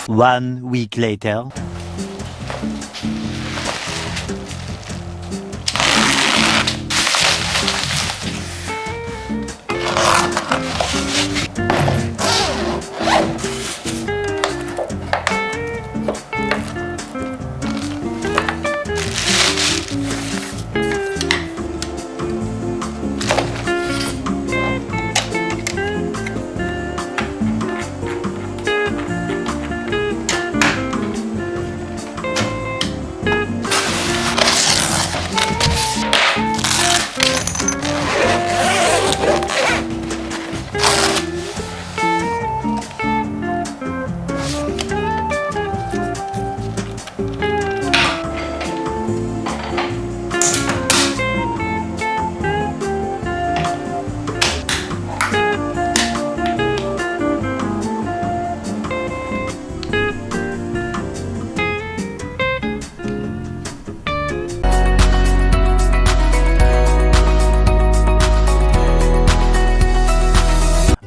1 week later.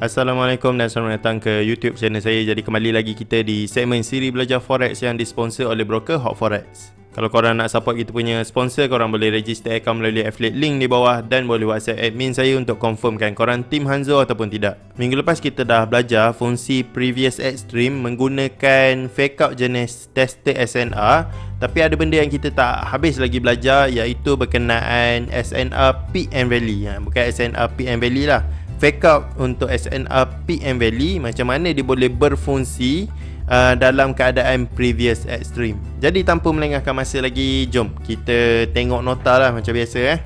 Assalamualaikum dan selamat datang ke YouTube channel saya. Jadi kembali lagi kita di segmen siri belajar forex yang disponsor oleh broker Hot Forex. Kalau korang nak support kita punya sponsor, korang boleh register akaun melalui affiliate link di bawah dan boleh WhatsApp admin saya untuk confirmkan korang tim Hanzo ataupun tidak. Minggu lepas kita dah belajar fungsi previous extreme menggunakan fake out jenis tester SNR, tapi ada benda yang kita tak habis lagi belajar, iaitu berkenaan SNR Peak and Valley. Bukan SNR Peak and Valley lah, fake out untuk SNR Peak and Valley, macam mana dia boleh berfungsi dalam keadaan previous extreme. Jadi tanpa melengahkan masa lagi, jom kita tengok nota lah macam biasa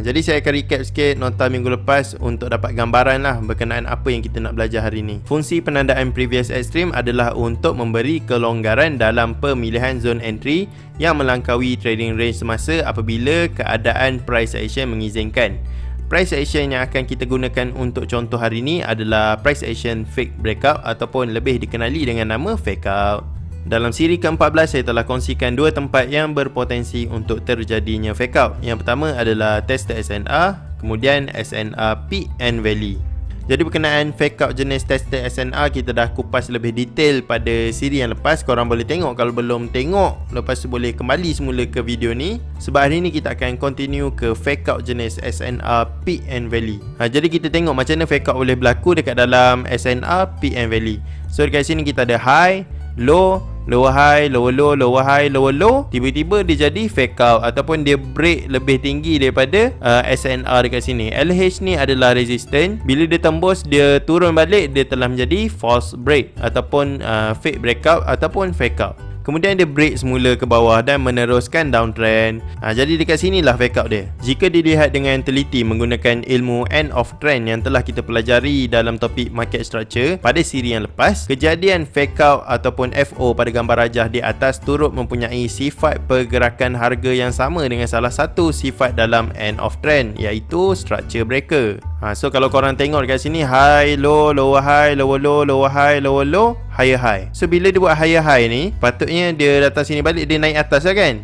Jadi saya akan recap sikit nota minggu lepas untuk dapat gambaran lah berkenaan apa yang kita nak belajar hari ni. Fungsi penandaan previous extreme adalah untuk memberi kelonggaran dalam pemilihan zone entry yang melangkaui trading range semasa apabila keadaan price action mengizinkan. Price action yang akan kita gunakan untuk contoh hari ini adalah price action fake breakout ataupun lebih dikenali dengan nama fake out. Dalam siri ke-14 saya telah kongsikan dua tempat yang berpotensi untuk terjadinya fake out. Yang pertama adalah tester SNR, kemudian SNR Peak and Valley. Jadi berkenaan fake out jenis tester SNR kita dah kupas lebih detail pada siri yang lepas. Korang boleh tengok kalau belum tengok. Lepas tu boleh kembali semula ke video ni, sebab hari ni kita akan continue ke fake out jenis SNR Peak and Valley. Jadi kita tengok macam mana fake out boleh berlaku dekat dalam SNR Peak and Valley. So dekat sini kita ada high, low, lower high, lower low, lower high, lower low. Tiba-tiba dia jadi fake out ataupun dia break lebih tinggi daripada SNR dekat sini. LH ni adalah resistance. Bila dia tembus, dia turun balik, dia telah menjadi false break ataupun fake breakout ataupun fake out. Kemudian dia break semula ke bawah dan meneruskan downtrend. Jadi dekat sinilah fake out dia. Jika dilihat dengan teliti menggunakan ilmu end of trend yang telah kita pelajari dalam topik market structure pada siri yang lepas, kejadian fake out ataupun FO pada gambar rajah di atas turut mempunyai sifat pergerakan harga yang sama dengan salah satu sifat dalam end of trend, iaitu structure breaker. So kalau korang tengok dekat sini, high, low, lower high, lower low, lower high, lower low, higher high. So bila dia buat higher high ni, patutnya dia datang sini balik, dia naik atas lah kan.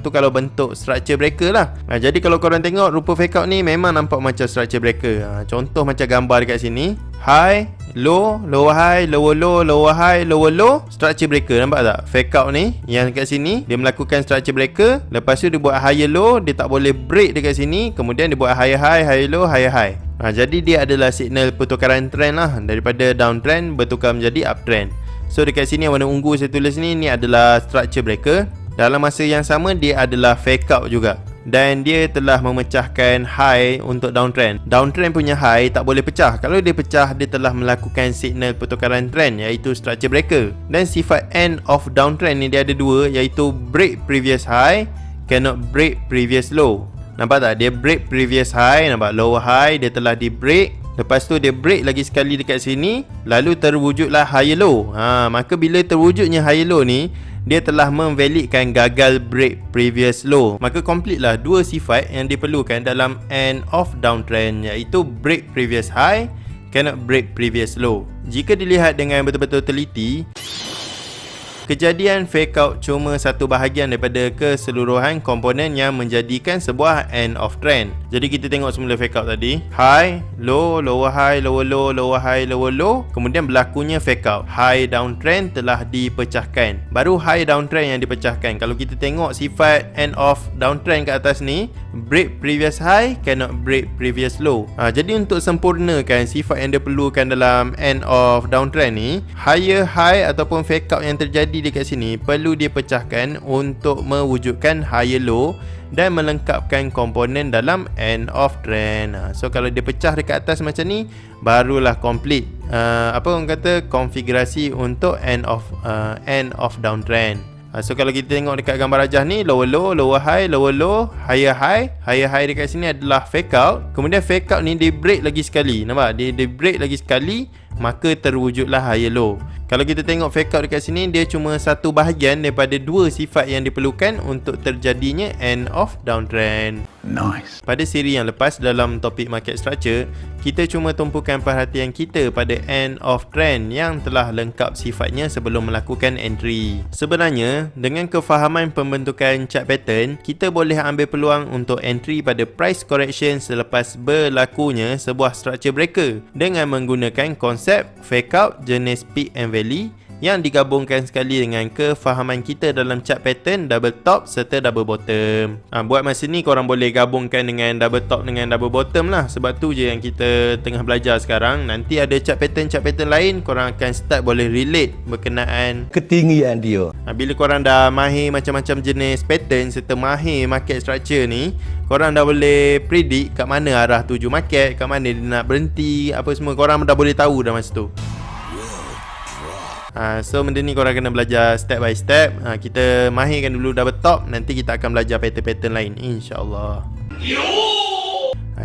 Tu kalau bentuk structure breaker lah. Jadi kalau korang tengok rupa fake out ni memang nampak macam structure breaker. Contoh macam gambar dekat sini, high, low, lower high, lower low, lower high, lower low, structure breaker. Nampak tak? Fake out ni yang dekat sini dia melakukan structure breaker, lepas tu dia buat higher low, dia tak boleh break dekat sini, kemudian dia buat higher high, higher low, higher high. Jadi dia adalah signal pertukaran trend lah, daripada downtrend bertukar menjadi uptrend. So dekat sini warna ungu saya tulis ni adalah structure breaker. Dalam masa yang sama dia adalah fake out juga, dan dia telah memecahkan high untuk downtrend. Downtrend punya high tak boleh pecah. Kalau dia pecah, dia telah melakukan signal pertukaran trend, iaitu structure breaker. Dan sifat end of downtrend ni dia ada dua, iaitu break previous high, cannot break previous low. Nampak tak? Dia break previous high, nampak lower high dia telah di break. Lepas tu dia break lagi sekali dekat sini, lalu terwujudlah higher low. Maka bila terwujudnya higher low ni, dia telah memvalidkan gagal break previous low. Maka complete lah dua sifat yang diperlukan dalam end of downtrend, iaitu break previous high, cannot break previous low. Jika dilihat dengan betul-betul teliti, kejadian fake out cuma satu bahagian daripada keseluruhan komponen yang menjadikan sebuah end of trend. Jadi kita tengok semula fake out tadi. High, low, lower high, lower low, lower high, lower low. Kemudian berlakunya fake out. High downtrend telah dipecahkan. Baru high downtrend yang dipecahkan. Kalau kita tengok sifat end of downtrend kat atas ni, break previous high, cannot break previous low. Jadi untuk sempurnakan sifat yang diperlukan dalam end of downtrend ni, higher high ataupun fake out yang terjadi dekat sini perlu dipecahkan untuk mewujudkan higher low dan melengkapkan komponen dalam end of trend. So kalau dia pecah dekat atas macam ni, barulah complete apa orang kata, konfigurasi untuk end of downtrend. So kalau kita tengok dekat gambar rajah ni, lower low, lower high, lower low, higher high. Higher high dekat sini adalah fake out. Kemudian fake out ni dia break lagi sekali. Nampak? Dia break lagi sekali, maka terwujudlah higher low. Kalau kita tengok fake out dekat sini, dia cuma satu bahagian daripada dua sifat yang diperlukan untuk terjadinya end of downtrend. Nice. Pada siri yang lepas dalam topik market structure, kita cuma tumpukan perhatian kita pada end of trend yang telah lengkap sifatnya sebelum melakukan entry. Sebenarnya, dengan kefahaman pembentukan chart pattern, kita boleh ambil peluang untuk entry pada price correction selepas berlakunya sebuah structure breaker dengan menggunakan konsep fake out jenis peak and valley yang digabungkan sekali dengan kefahaman kita dalam chart pattern double top serta double bottom. Buat masa ni korang boleh gabungkan dengan double top dengan double bottom lah. Sebab tu je yang kita tengah belajar sekarang. Nanti ada chart pattern lain, korang akan start boleh relate berkenaan Ketinggian dia. bila korang dah mahir macam-macam jenis pattern serta mahir market structure ni, korang dah boleh predict kat mana arah tuju market, kat mana dia nak berhenti, apa semua korang dah boleh tahu dah masa tu. So benda ni korang kena belajar step by step. Kita mahirkan dulu double top, nanti kita akan belajar pattern-pattern lain, InsyaAllah.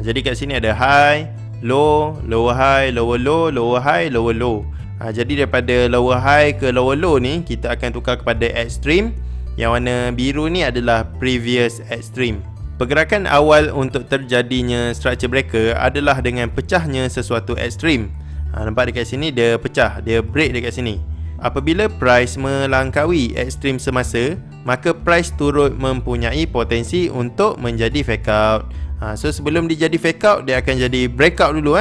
Jadi kat sini ada high, low, lower high, lower low, lower high, lower low. Jadi daripada lower high ke lower low ni, kita akan tukar kepada extreme. Yang warna biru ni adalah previous extreme. Pergerakan awal untuk terjadinya structure breaker adalah dengan pecahnya sesuatu ekstrim. Nampak dekat sini dia pecah, dia break dekat sini. Apabila price melangkaui ekstrim semasa, maka price turut mempunyai potensi untuk menjadi fake out. So sebelum dia jadi fake out, dia akan jadi breakout dulu.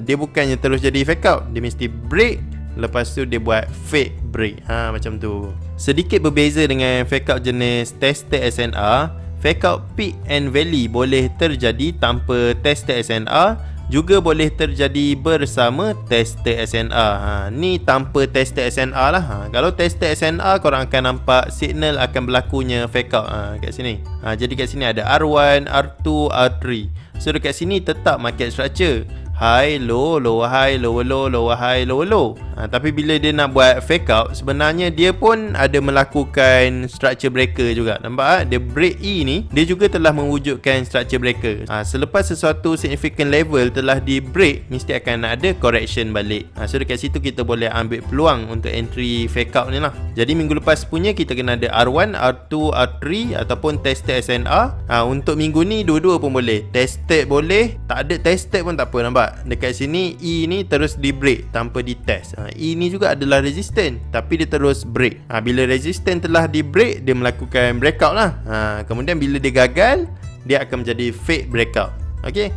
Dia bukannya terus jadi fake out, dia mesti break, lepas tu dia buat fake break. Macam tu. Sedikit berbeza dengan fake out jenis tested SNR, fake out peak and valley boleh terjadi tanpa tested SNR, juga boleh terjadi bersama tested SNR. Ni tanpa tested SNR lah. Kalau tested SNR, korang akan nampak signal akan berlakunya fake out kat sini. Jadi kat sini ada R1, R2, R3. So dekat sini tetap market structure, high, low, lower high, lower low, lower high, lower low. Tapi bila dia nak buat fake out, sebenarnya dia pun ada melakukan structure breaker juga. Nampak dia break E ni, dia juga telah mewujudkan structure breaker. Selepas sesuatu significant level telah di break, mesti akan ada correction balik. So dekat situ kita boleh ambil peluang untuk entry fake out ni lah. Jadi minggu lepas punya kita kena ada R1, R2, R3 ataupun tested SNR. Untuk minggu ni dua-dua pun boleh. Tested boleh, tak ada tested pun tak apa. Nampak dekat sini E ni terus di break tanpa di test. E ni juga adalah resistant, tapi dia terus break. Bila resistant telah di break, dia melakukan breakout lah. Kemudian bila dia gagal, dia akan menjadi fake breakout. Okay.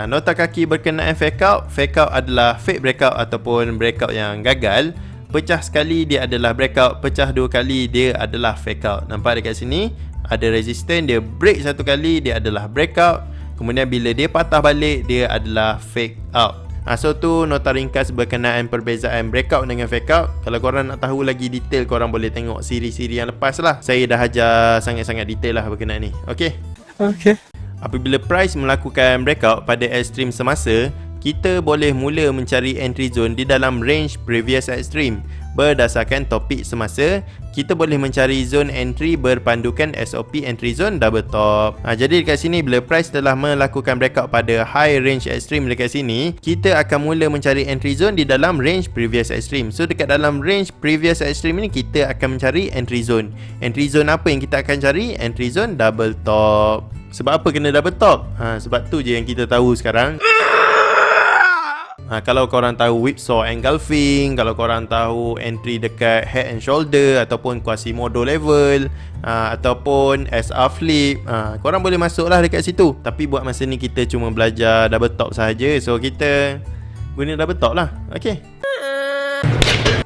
Nota kaki berkenaan fake out adalah fake breakout ataupun breakout yang gagal. Pecah sekali dia adalah breakout, pecah dua kali dia adalah fake out. Nampak dekat sini ada resistant, dia break satu kali, dia adalah breakout. Kemudian bila dia patah balik, dia adalah fake out. So tu nota ringkas berkenaan perbezaan breakout dengan fake out. Kalau korang nak tahu lagi detail, korang boleh tengok siri-siri yang lepas lah. Saya dah ajar sangat-sangat detail lah berkenaan ni. Okay. Apabila price melakukan breakout pada ekstrim semasa, kita boleh mula mencari entry zone di dalam range previous extreme. Berdasarkan topik semasa, kita boleh mencari zone entry berpandukan SOP entry zone double top. Jadi dekat sini bila price telah melakukan breakout pada high range extreme dekat sini, kita akan mula mencari entry zone di dalam range previous extreme. So dekat dalam range previous extreme ni, kita akan mencari entry zone. Entry zone apa yang kita akan cari? Entry zone double top. Sebab apa kena double top? Sebab tu je yang kita tahu sekarang. Kalau korang tahu whipsaw engulfing, kalau korang tahu entry dekat head and shoulder ataupun Quasimodo level, ataupun SR flip, korang boleh masuklah dekat situ. Tapi buat masa ni kita cuma belajar double top sahaja, so kita guna double top lah. Okay,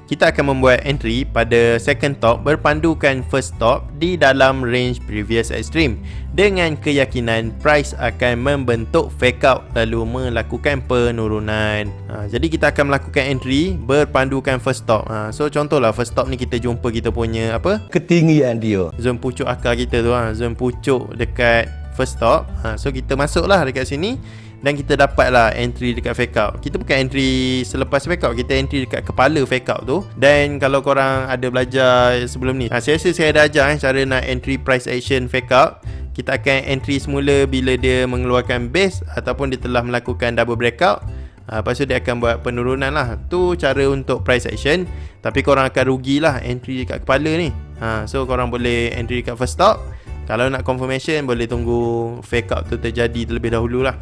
kita akan membuat entry pada second top berpandukan first top di dalam range previous extreme dengan keyakinan price akan membentuk fake out lalu melakukan penurunan. Jadi kita akan melakukan entry berpandukan first top. So contohlah first top ni kita jumpa kita punya ketinggian dia, zone pucuk akar kita tu, zone pucuk dekat first top. So kita masuklah dekat sini dan kita dapatlah entry dekat fake out. Kita bukan entry selepas fake out, kita entry dekat kepala fake out tu. Dan kalau korang ada belajar sebelum ni, saya rasa saya ada ajar cara nak entry price action fake out. Kita akan entry semula bila dia mengeluarkan base ataupun dia telah melakukan double breakout. Lepas tu dia akan buat penurunan lah. Tu cara untuk price action. Tapi korang akan rugilah entry dekat kepala ni. So korang boleh entry dekat first stop. Kalau nak confirmation boleh tunggu fake out tu terjadi terlebih dahulu lah.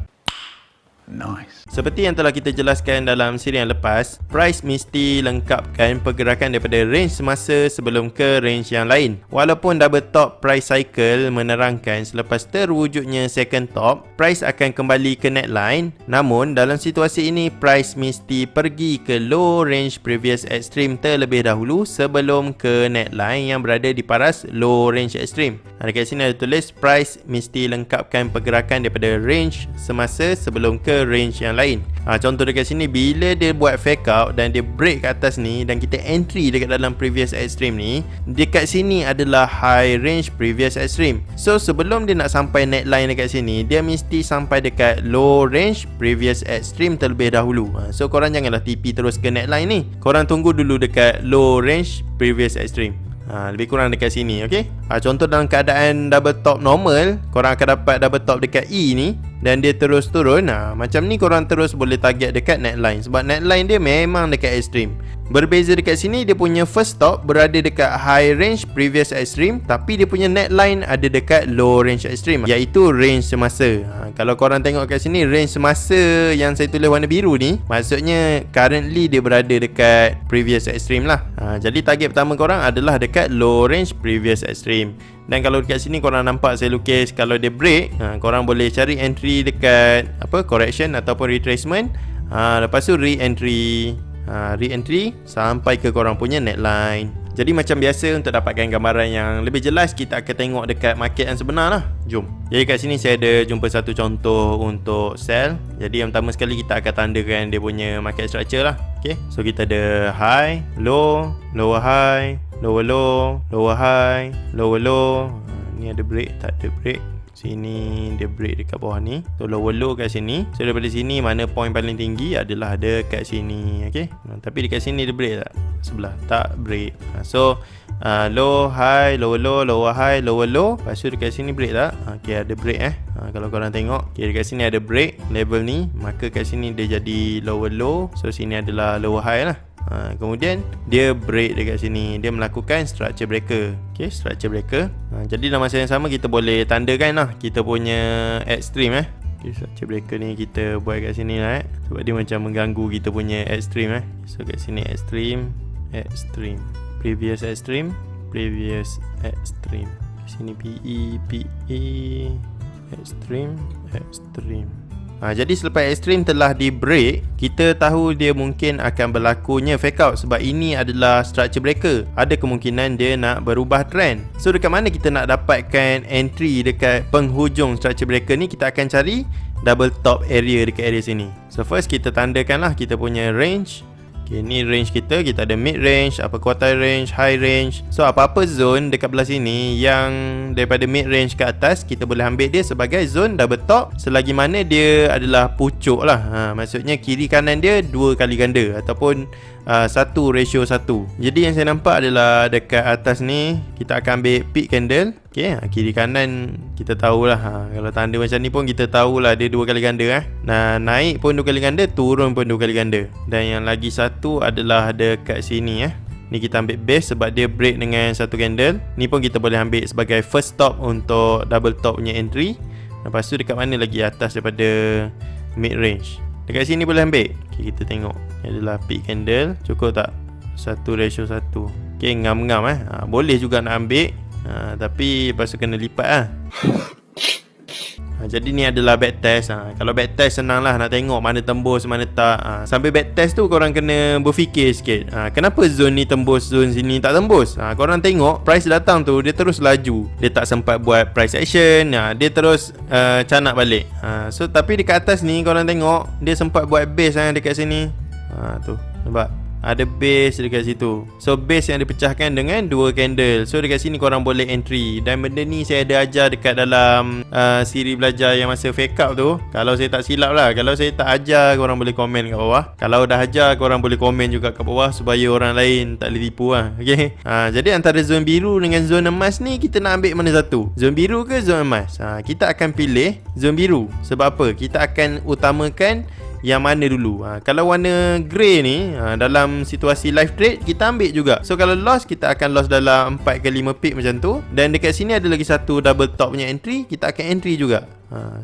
Nice. Seperti yang telah kita jelaskan dalam siri yang lepas, price mesti lengkapkan pergerakan daripada range semasa sebelum ke range yang lain. Walaupun double top price cycle menerangkan selepas terwujudnya second top, price akan kembali ke neckline. Namun dalam situasi ini, price mesti pergi ke low range previous extreme terlebih dahulu sebelum ke neckline yang berada di paras low range extreme. Dekat sini ada tulis price mesti lengkapkan pergerakan daripada range semasa sebelum ke range yang lain. Contoh dekat sini, bila dia buat fake out dan dia break ke atas ni dan kita entry dekat dalam previous extreme ni, dekat sini adalah high range previous extreme. So sebelum dia nak sampai neckline dekat sini, dia mesti sampai dekat low range previous extreme terlebih dahulu. So korang janganlah TP terus ke neckline ni, korang tunggu dulu dekat low range previous extreme. Lebih kurang dekat sini, okay? Contoh dalam keadaan double top normal, korang akan dapat double top dekat E ni dan dia terus turun. Macam ni korang terus boleh target dekat neckline, sebab neckline dia memang dekat extreme. Berbeza dekat sini, dia punya first stop berada dekat high range previous extreme, tapi dia punya neckline ada dekat low range extreme, iaitu range semasa. Kalau korang tengok kat sini, range semasa yang saya tulis warna biru ni, maksudnya currently dia berada dekat previous extreme lah. Jadi target pertama korang adalah dekat low range previous extreme. Dan kalau dekat sini korang nampak saya lukis, kalau dia break, korang boleh cari entry dekat correction ataupun retracement. Lepas tu re-entry sampai ke korang punya neckline. Jadi macam biasa, untuk dapatkan gambaran yang lebih jelas, kita akan tengok dekat market yang sebenar lah. Jom. Jadi kat sini saya ada jumpa satu contoh untuk sell. Jadi yang pertama sekali kita akan tandakan dia punya market structure lah. Okay, so kita ada high, low, lower high, lower low, lower high, lower low. Ni ada break, tak ada break. Sini dia break dekat bawah ni. So lower low kat sini. So daripada sini, mana point paling tinggi adalah ada kat sini. Okay, tapi dekat sini dia break tak? Sebelah tak break. So low high, lower low, lower high, lower low. Lepas tu dekat sini break tak? Okay, ada break kalau korang tengok, okay, dekat sini ada break level ni, maka kat sini dia jadi lower low. So sini adalah lower high lah. Kemudian dia break dekat sini, dia melakukan structure breaker. Okay, structure breaker. Jadi dalam masa yang sama kita boleh tandakan lah kita punya extreme. Okay, structure breaker ni kita buat kat sini lah sebab dia macam mengganggu kita punya extreme. So kat sini extreme, extreme, previous extreme, previous extreme. Kat sini PE, PE, extreme, extreme. Jadi selepas extreme telah di break, kita tahu dia mungkin akan berlakunya fake out sebab ini adalah structure breaker. Ada kemungkinan dia nak berubah trend. So dekat mana kita nak dapatkan entry dekat penghujung structure breaker ni? Kita akan cari double top area dekat area sini. So first kita tandakan lah kita punya range. Okay, ni range kita ada mid range, upper quartile range, high range. So apa-apa zone dekat belah sini yang daripada mid range ke atas, kita boleh ambil dia sebagai zone double top selagi mana dia adalah pucuk lah. Maksudnya kiri kanan dia 2 kali ganda ataupun 1:1. Jadi yang saya nampak adalah dekat atas ni kita akan ambil peak candle. Okay, kiri kanan kita tahulah. Kalau tanda macam ni pun kita tahulah dia 2 kali ganda. Nah, naik pun 2 kali ganda, turun pun 2 kali ganda. Dan yang lagi satu adalah dekat sini. Ni kita ambil base sebab dia break dengan satu candle. Ni pun kita boleh ambil sebagai first stop untuk double top punya entry. Lepas tu dekat mana lagi atas daripada mid range? Dekat sini boleh ambil. Okay, kita tengok. Ni adalah peak candle. Cukup tak? 1:1. Okay, ngam-ngam boleh juga nak ambil. Tapi lepas tu kena lipat lah. Jadi ni adalah backtest. Kalau backtest senang lah nak tengok mana tembus mana tak. Sampai backtest tu korang kena berfikir sikit. Kenapa zone ni tembus, zone sini tak tembus? Korang tengok price datang tu dia terus laju. Dia tak sempat buat price action. Dia terus canak balik. So tapi dekat atas ni korang tengok dia sempat buat base dekat sini. Tu nampak? Ada base dekat situ. So base yang dipecahkan dengan 2 candle. So dekat sini korang boleh entry. Dan benda ni saya ada ajar dekat dalam siri belajar yang masa fake up tu. Kalau saya tak silap lah. Kalau saya tak ajar, korang boleh komen kat bawah. Kalau dah ajar, korang boleh komen juga kat bawah, supaya orang lain tak boleh tipu lah. Okay. Jadi antara zone biru dengan zone emas ni, kita nak ambil mana satu? Zone biru ke zone emas? Kita akan pilih zone biru. Sebab apa? Kita akan utamakan yang mana dulu. Kalau warna grey ni, dalam situasi live trade kita ambil juga. So kalau loss, kita akan loss dalam 4 ke 5 pip macam tu. Dan dekat sini ada lagi satu double top punya entry, kita akan entry juga.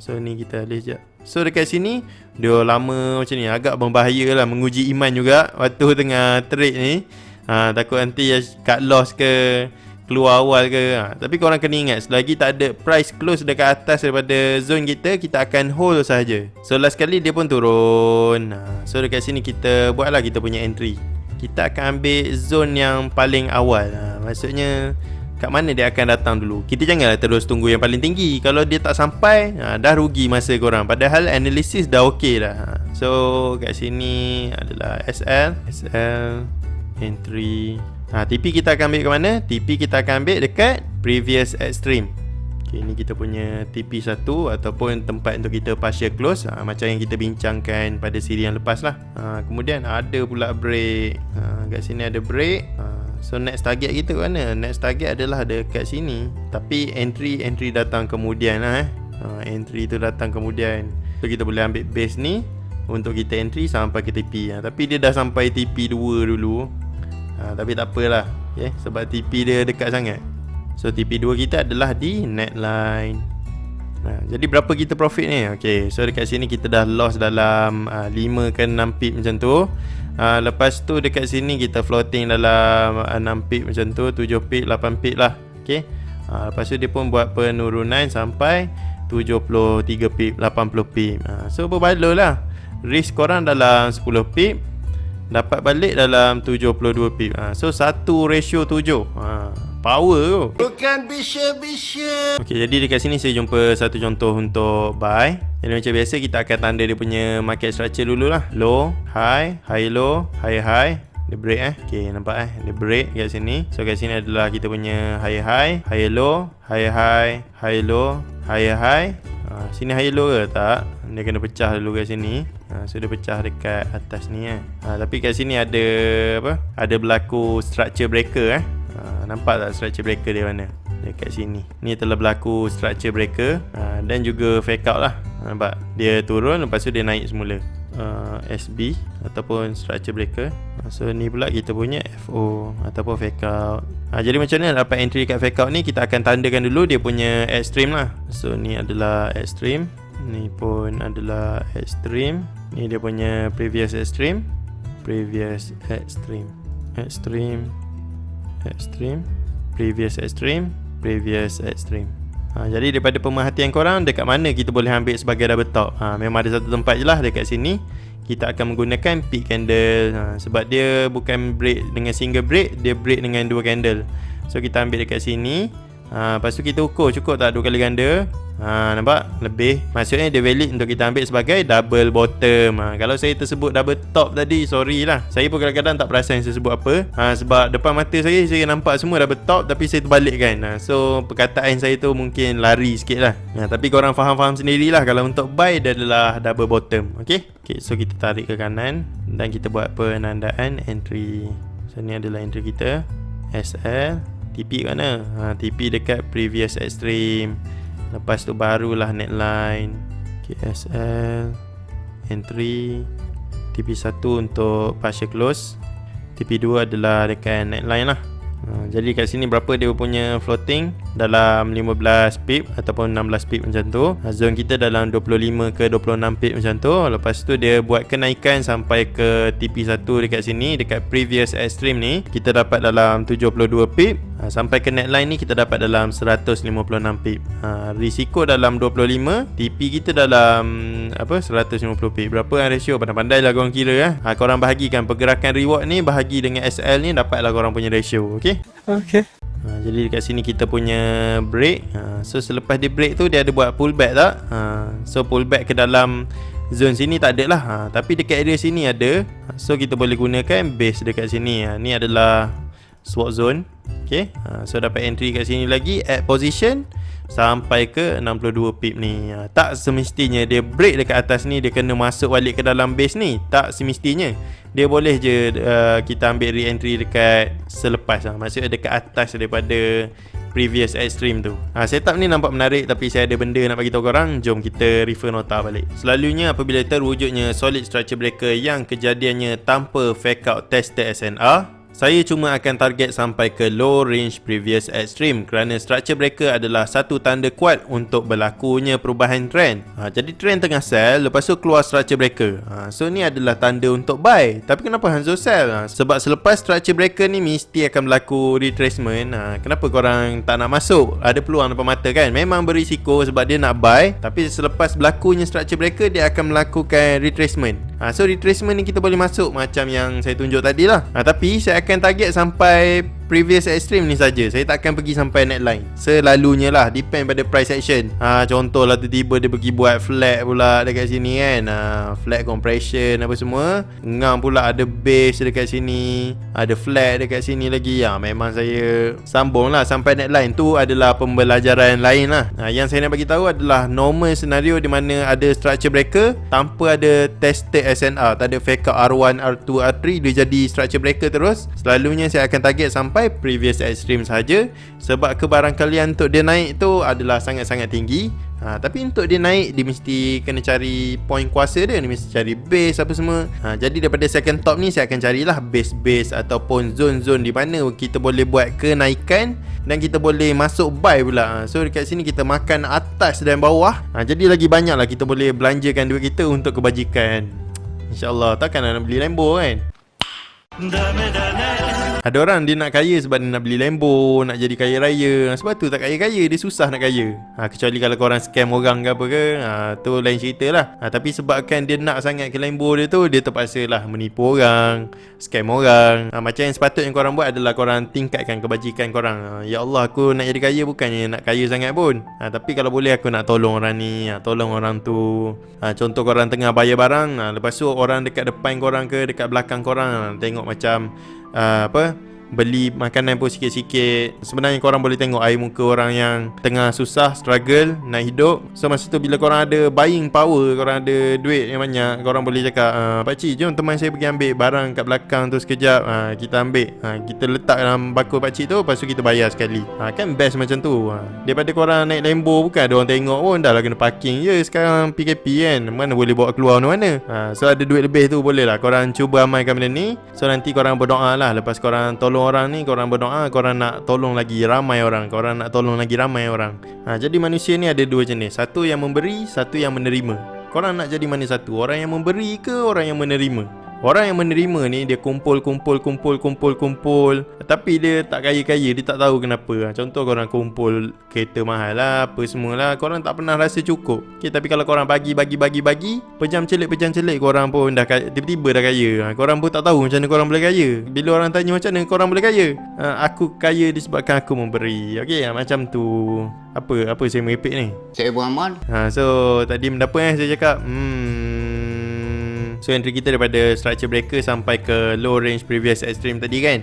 So ni kita list sekejap. So dekat sini dia lama macam ni, agak berbahaya lah, menguji iman juga waktu tengah trade ni. Takut nanti cut loss ke, keluar awal ke. Tapi korang kena ingat, selagi tak ada price close dekat atas daripada zone kita, kita akan hold sahaja. So last kali dia pun turun. So dekat sini kita buatlah kita punya entry. Kita akan ambil zone yang paling awal. Maksudnya kat mana dia akan datang dulu. Kita janganlah terus tunggu yang paling tinggi. Kalau dia tak sampai, dah rugi masa korang. Padahal analisis dah okey dah. So kat sini adalah SL entry. TP kita akan ambil ke mana? TP kita akan ambil dekat previous extreme. Okay, ni kita punya TP1 ataupun tempat untuk kita partial close, macam yang kita bincangkan pada siri yang lepas lah. Kemudian ada pula break. Kat sini ada break. So next target kita ke mana? Next target adalah dekat sini. Tapi entry datang kemudian lah. Entry tu datang kemudian. So kita boleh ambil base ni untuk kita entry sampai ke TP. Tapi dia dah sampai TP2 dulu. Tapi tak apalah, okay? Sebab TP dia dekat sangat. So TP2 kita adalah di neckline. Jadi berapa kita profit ni? Okay, so dekat sini kita dah loss dalam 5 ke 6 pip macam tu. Lepas tu dekat sini kita floating dalam 6 pip macam tu, 7 pip, 8 pip lah. Okay. Lepas tu dia pun buat penurunan sampai 73 pip, 80 pip. So berbaloi lah. Risk korang dalam 10 pip, dapat balik dalam 72 pip. So 1:7. Power tu. Bukan bisa-bisa. Okay, jadi dekat sini saya jumpa satu contoh untuk buy. Jadi macam biasa kita akan tanda dia punya market structure dulu lah. Low, high, high low, high high. Dia break Okay, nampak dia break kat sini. So kat sini adalah kita punya high high, high low, high high, high low, high high. Sini high low ke tak? Dia kena pecah dulu kat sini. So dia pecah dekat atas ni tapi kat sini ada apa? Ada berlaku structure breaker nampak tak structure breaker dia mana? Dekat sini. Ni telah berlaku structure breaker dan juga fake out lah. Nampak? Dia turun lepas tu dia naik semula. SB ataupun structure breaker. So ni pula kita punya FO ataupun fake out. Jadi macam mana dapat entry kat fake out ni? Kita akan tandakan dulu dia punya extreme lah. So ni adalah extreme, ni pun adalah extreme. Ni dia punya previous extreme, previous extreme, extreme, extreme, previous extreme, previous extreme. Jadi daripada pemerhatian korang, dekat mana kita boleh ambil sebagai double top? Memang ada satu tempat je lah dekat sini. Kita akan menggunakan peak candle. Sebab dia bukan break dengan single break, dia break dengan 2 candle. So kita ambil dekat sini. Lepas tu kita ukur cukup tak 2 kali ganda. Nampak? Lebih. Maksudnya dia valid untuk kita ambil sebagai double bottom. Kalau saya tersebut double top tadi, sorry lah. Saya pun kadang-kadang tak perasan saya sebut apa. Sebab depan mata saya nampak semua double top, tapi saya terbalikkan. So perkataan saya tu mungkin lari sikit lah. Tapi korang faham-faham sendirilah. Kalau untuk buy dia adalah double bottom. Okay, so kita tarik ke kanan dan kita buat penandaan entry. So ni adalah entry kita. SL. TP kat mana? TP dekat previous extreme. Lepas tu barulah neckline. KSL entry. TP1 untuk partial close. TP2 adalah dekat neckline lah. Jadi kat sini berapa dia punya floating? dalam 15 pip ataupun 16 pip macam tu. Zone kita dalam 25 ke 26 pip macam tu. Lepas tu dia buat kenaikan sampai ke TP1 dekat sini, dekat previous extreme ni kita dapat dalam 72 pip. Sampai ke neckline ni kita dapat dalam 156 pip. Risiko dalam 25, TP kita dalam 150 pip. Berapa ratio? Pandai-pandai lah korang kira korang bahagikan pergerakan reward ni, bahagi dengan SL ni, dapatlah korang punya ratio. Okay. Jadi dekat sini kita punya break. So selepas dia break tu dia ada buat pullback tak? So pullback ke dalam zone sini tak ada lah. Tapi dekat area sini ada. So kita boleh gunakan base dekat sini. Ni adalah swap zone. Okay. So dapat entry kat sini lagi, add position sampai ke 62 pip ni. Tak semestinya dia break dekat atas ni dia kena masuk balik ke dalam base ni. Tak semestinya. Dia boleh je kita ambil re-entry dekat selepas maksudnya dekat atas daripada previous extreme tu. Setup ni nampak menarik, tapi saya ada benda nak bagi tahu korang. Jom kita refer nota balik. Selalunya apabila terwujudnya solid structure breaker yang kejadiannya tanpa fake out tested SNR, saya cuma akan target sampai ke low range previous extreme kerana structure breaker adalah satu tanda kuat untuk berlakunya perubahan trend. Jadi trend tengah sell, lepas tu keluar structure breaker. So ni adalah tanda untuk buy. Tapi kenapa Hanzo sell? Sebab selepas structure breaker ni mesti akan berlaku retracement. Kenapa korang tak nak masuk? Ada peluang depan mata kan? Memang berisiko sebab dia nak buy, tapi selepas berlakunya structure breaker dia akan melakukan retracement. So retracement ni kita boleh masuk macam yang saya tunjuk tadi lah. Tapi saya akan target sampai previous extreme ni saja. Saya tak akan pergi sampai neckline. Selalunya lah, depend pada price action. Contohlah tiba-tiba dia pergi buat flat pula dekat sini kan. Flat compression apa semua. Ngam pula ada base dekat sini, ada flat dekat sini lagi. Memang saya sambung lah sampai neckline. Tu adalah pembelajaran lain lah. Yang saya nak bagi tahu adalah normal scenario di mana ada structure breaker tanpa ada tested SNR, tak ada fake out R1, R2, R3, dia jadi structure breaker terus. Selalunya saya akan target sampai previous extreme saja, sebab kebarangkalian untuk dia naik tu adalah sangat-sangat tinggi. Tapi untuk dia naik dia mesti kena cari point kuasa dia mesti cari base apa semua. Jadi daripada second top ni saya akan carilah base-base ataupun zone-zone di mana kita boleh buat kenaikan dan kita boleh masuk buy pula. So dekat sini kita makan atas dan bawah. Jadi lagi banyak lah kita boleh belanjakan duit kita untuk kebajikan. InsyaAllah. Takkan nak beli Lambo kan? Ada orang dia nak kaya sebab dia nak beli Lambo, nak jadi kaya raya. Sebab tu tak kaya-kaya, dia susah nak kaya. Kecuali kalau korang scam orang ke apa ke, tu lain cerita lah. Tapi sebabkan dia nak sangat ke Lambo dia tu, dia terpaksa lah menipu orang, scam orang. Macam yang sepatutnya korang buat adalah korang tingkatkan kebajikan korang. Ya Allah, aku nak jadi kaya bukannya nak kaya sangat pun. Tapi kalau boleh aku nak tolong orang ni, tolong orang tu. Contoh korang tengah bayar barang, lepas tu orang dekat depan korang ke dekat belakang korang tengok macam beli makanan pun sikit-sikit. Sebenarnya korang boleh tengok air muka orang yang tengah susah, struggle nak hidup. So masa tu bila korang ada buying power, korang ada duit yang banyak, korang boleh cakap, pakcik jom teman saya pergi ambil barang kat belakang tu sekejap. Kita ambil, kita letak dalam bakul pakcik tu, lepas tu kita bayar sekali. Kan best macam tu. Daripada korang naik Lambo, bukan ada orang tengok pun, dah lah kena parking je sekarang PKP kan, mana boleh bawa keluar mana-mana. So ada duit lebih tu boleh lah korang cuba amalkan benda ni. So nanti korang berdoa lah, lepas korang tolong orang ni, korang berdoa, korang nak tolong lagi ramai orang, korang nak tolong lagi ramai orang. Jadi manusia ni ada dua jenis, satu yang memberi, satu yang menerima. Korang nak jadi mana satu? Orang yang memberi ke orang yang menerima? Orang yang menerima ni dia kumpul, tapi dia tak kaya-kaya, dia tak tahu kenapa. Contoh korang kumpul kereta mahal lah, apa semualah, korang tak pernah rasa cukup. Tapi kalau korang bagi, pejam celik korang pun dah tiba-tiba dah kaya. Korang pun tak tahu macam mana korang boleh kaya. Bila orang tanya macam mana korang boleh kaya, aku kaya disebabkan aku memberi. Okey, macam tu. Apa saya merepek ni? Saya Muhammad. So tadi mendapat saya cakap so entry kita daripada structure breaker sampai ke low range previous extreme tadi kan.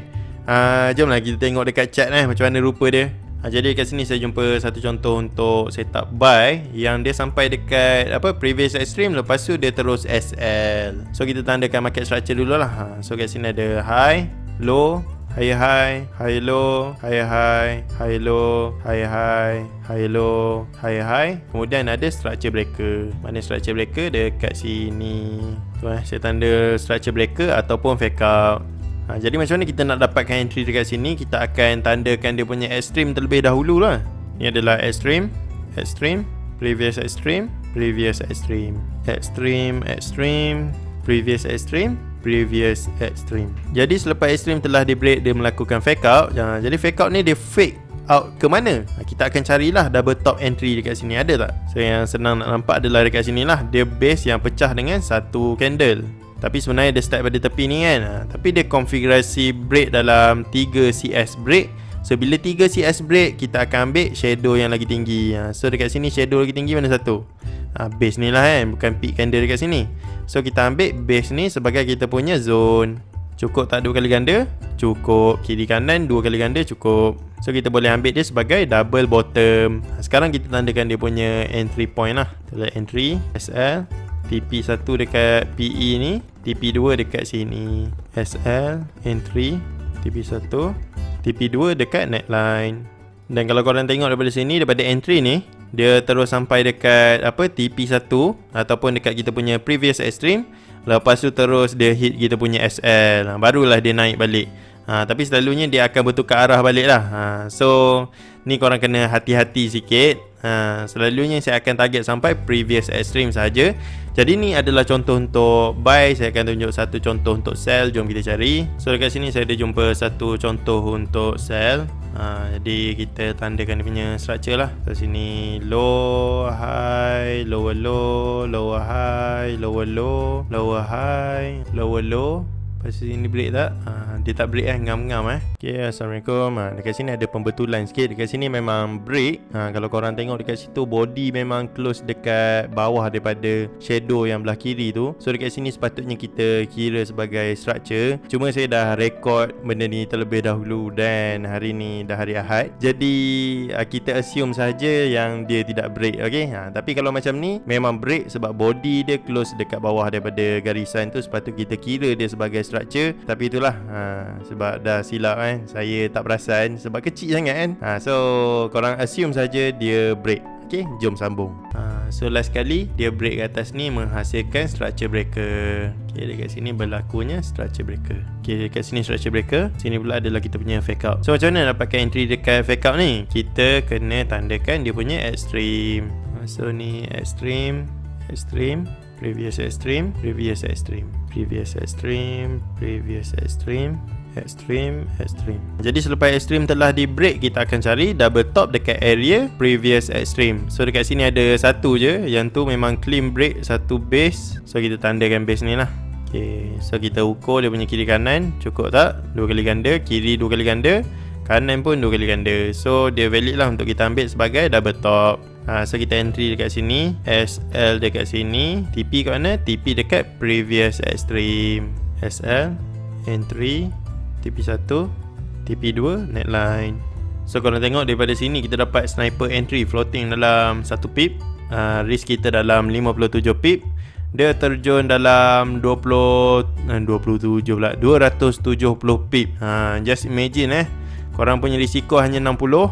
Jomlah kita tengok dekat chart macam mana rupa dia. Jadi kat sini saya jumpa satu contoh untuk setup buy yang dia sampai dekat previous extreme, lepas tu dia terus SL. So kita tandakan market structure dulu lah. So kat sini ada high, low, high high, high low, high high, high low, high high, high low, high high. Kemudian ada structure breaker. Mana structure breaker? Dekat sini. Tu saya tanda structure breaker ataupun fake out. Jadi macam mana kita nak dapatkan entry dekat sini? Kita akan tandakan dia punya extreme terlebih dahulu lah. Ni adalah extreme, extreme, previous extreme, previous extreme, extreme, extreme, previous extreme, previous extreme. Jadi selepas extreme telah di break, dia melakukan fake out. Jadi fake out ni dia fake out ke mana? Kita akan carilah double top entry dekat sini, ada tak? So yang senang nak nampak adalah dekat sini lah. Dia base yang pecah dengan satu candle. Tapi sebenarnya dia start pada tepi ni kan. Tapi dia konfigurasi break dalam 3 CS break. So bila 3 CS break, kita akan ambil shadow yang lagi tinggi. So dekat sini shadow lagi tinggi mana satu? Base ni lah kan, bukan peak candle dekat sini. So kita ambil base ni sebagai kita punya zone. Cukup tak 2 kali ganda? Cukup. Kiri kanan 2 kali ganda cukup. So kita boleh ambil dia sebagai double bottom. Sekarang kita tandakan dia punya entry point lah. Kita entry SL, TP1 dekat PE ni, TP2 dekat sini. SL, entry, TP1, TP2 dekat neckline. Dan kalau korang tengok daripada sini, daripada entry ni, dia terus sampai dekat TP1 ataupun dekat kita punya previous extreme. Lepas tu terus dia hit kita punya SL. Barulah dia naik balik. Tapi selalunya dia akan bertukar arah balik lah. So ni korang kena hati-hati sikit. Selalunya saya akan target sampai previous extreme saja. Jadi ni adalah contoh untuk buy. Saya akan tunjuk satu contoh untuk sell. Jom kita cari. So dekat sini saya ada jumpa satu contoh untuk sell. Jadi kita tandakan dia punya structure lah. Kat sini low, high, lower low, lower high, lower low, lower high, lower low. Lepas sini break tak? Dia tak break kan, ngam-ngam Okay, Assalamualaikum. Dekat sini ada pembetulan sikit. Dekat sini memang break. Kalau korang tengok dekat situ, body memang close dekat bawah daripada shadow yang belah kiri tu. So dekat sini sepatutnya kita kira sebagai structure. Cuma saya dah record benda ni terlebih dahulu dan hari ni dah hari Ahad. Jadi kita assume saja yang dia tidak break. Okay, tapi kalau macam ni memang break sebab body dia close dekat bawah daripada garisan tu. Sepatutnya kita kira dia sebagai structure. Tapi itulah sebab dah silap kan, saya tak perasan sebab kecil sangat kan. So korang assume saja dia break. Okay, jom sambung. So last kali dia break ke atas ni menghasilkan structure breaker. Okay, dekat sini berlakunya structure breaker. Okay, dekat sini structure breaker. Sini pula adalah kita punya fake out. So macam mana nak pakai entry dekat fake out ni? Kita kena tandakan dia punya extreme. So ni extreme, extreme, previous extreme, previous extreme, previous extreme, previous extreme, extreme, extreme. Jadi selepas extreme telah di break, kita akan cari double top dekat area previous extreme. So dekat sini ada satu je, yang tu memang clean break, satu base. So kita tandakan base ni lah. Okay, so kita ukur dia punya kiri kanan. Cukup tak? 2 kali ganda. Kiri 2 kali ganda, kanan pun 2 kali ganda. So dia valid lah untuk kita ambil sebagai double top. So kita entry dekat sini, SL dekat sini, TP kat mana? TP dekat previous extreme. SL, entry, TP1, TP2, neckline. So korang tengok daripada sini kita dapat sniper entry floating dalam 1 pip. Risk kita dalam 57 pip. Dia terjun dalam 270 pip. Just imagine korang punya risiko hanya 60.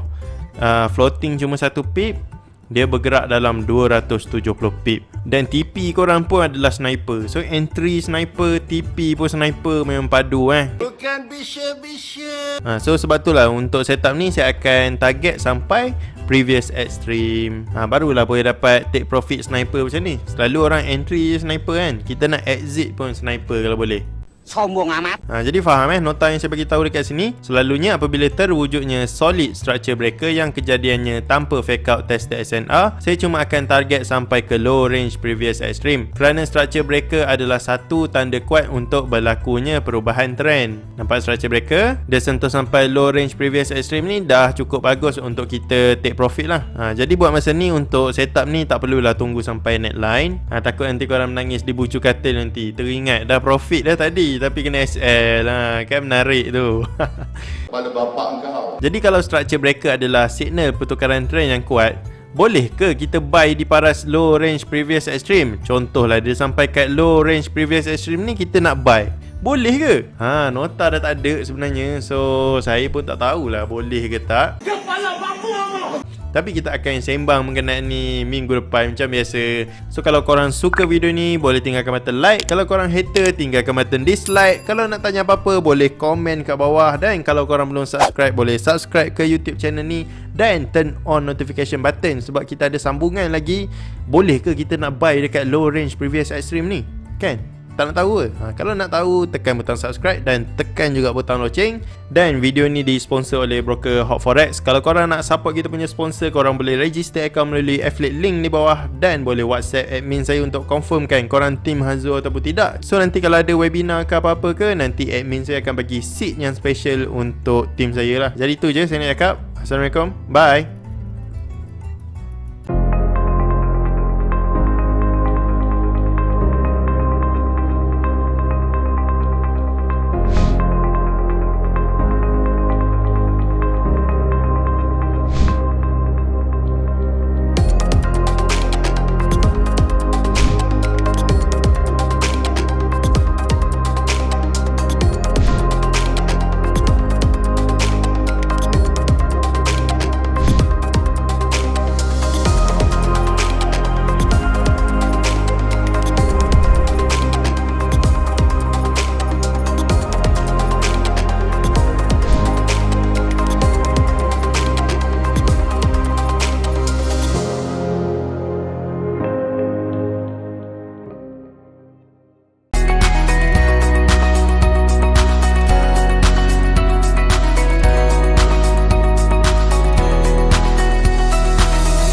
Floating cuma 1 pip, dia bergerak dalam 270 pip. Dan TP korang pun adalah sniper. So entry sniper, TP pun sniper, memang padu Bukan bisa-bisa. So sebab itulah untuk setup ni saya akan target sampai previous extreme. Barulah boleh dapat take profit sniper macam ni. Selalu orang entry sniper kan, kita nak exit pun sniper kalau boleh. Sombong amat. Jadi faham nota yang saya bagi tahu dekat sini. Selalunya apabila terwujudnya solid structure breaker yang kejadiannya tanpa fake out tested SNR, saya cuma akan target sampai ke low range previous extreme. Kerana structure breaker adalah satu tanda kuat untuk berlakunya perubahan trend. Nampak structure breaker? Dia sentuh sampai low range previous extreme ni dah cukup bagus untuk kita take profit lah. Jadi buat masa ni untuk setup ni tak perlulah tunggu sampai neckline. Takut nanti korang menangis di bucu katil nanti. Teringat dah profit dah tadi tapi kena SL kan menarik tu. Pada bapak kau. Jadi kalau structure breaker adalah signal pertukaran trend yang kuat, boleh ke kita buy di paras low range previous extreme? Contohlah dia sampai kat low range previous extreme ni, kita nak buy, boleh ke? Nota dah tak ada sebenarnya. So saya pun tak tahulah boleh ke tak. Kepala bambu. Tapi kita akan sembang mengenai minggu depan macam biasa. So kalau korang suka video ni, boleh tinggalkan button like. Kalau korang hater, tinggalkan button dislike. Kalau nak tanya apa-apa, boleh komen kat bawah. Dan kalau korang belum subscribe, boleh subscribe ke YouTube channel ni dan turn on notification button, sebab kita ada sambungan lagi. Boleh ke kita nak buy dekat low range previous extreme ni? Kan? Tak nak tahu ke? Kalau nak tahu, tekan butang subscribe dan tekan juga butang loceng. Dan video ni disponsor oleh broker Hot Forex. Kalau korang nak support kita punya sponsor, korang boleh register account melalui affiliate link di bawah. Dan boleh WhatsApp admin saya untuk confirmkan korang team Hazo ataupun tidak. So nanti kalau ada webinar ke apa-apa ke, nanti admin saya akan bagi seat yang special untuk team saya lah. Jadi tu je saya nak cakap. Assalamualaikum. Bye.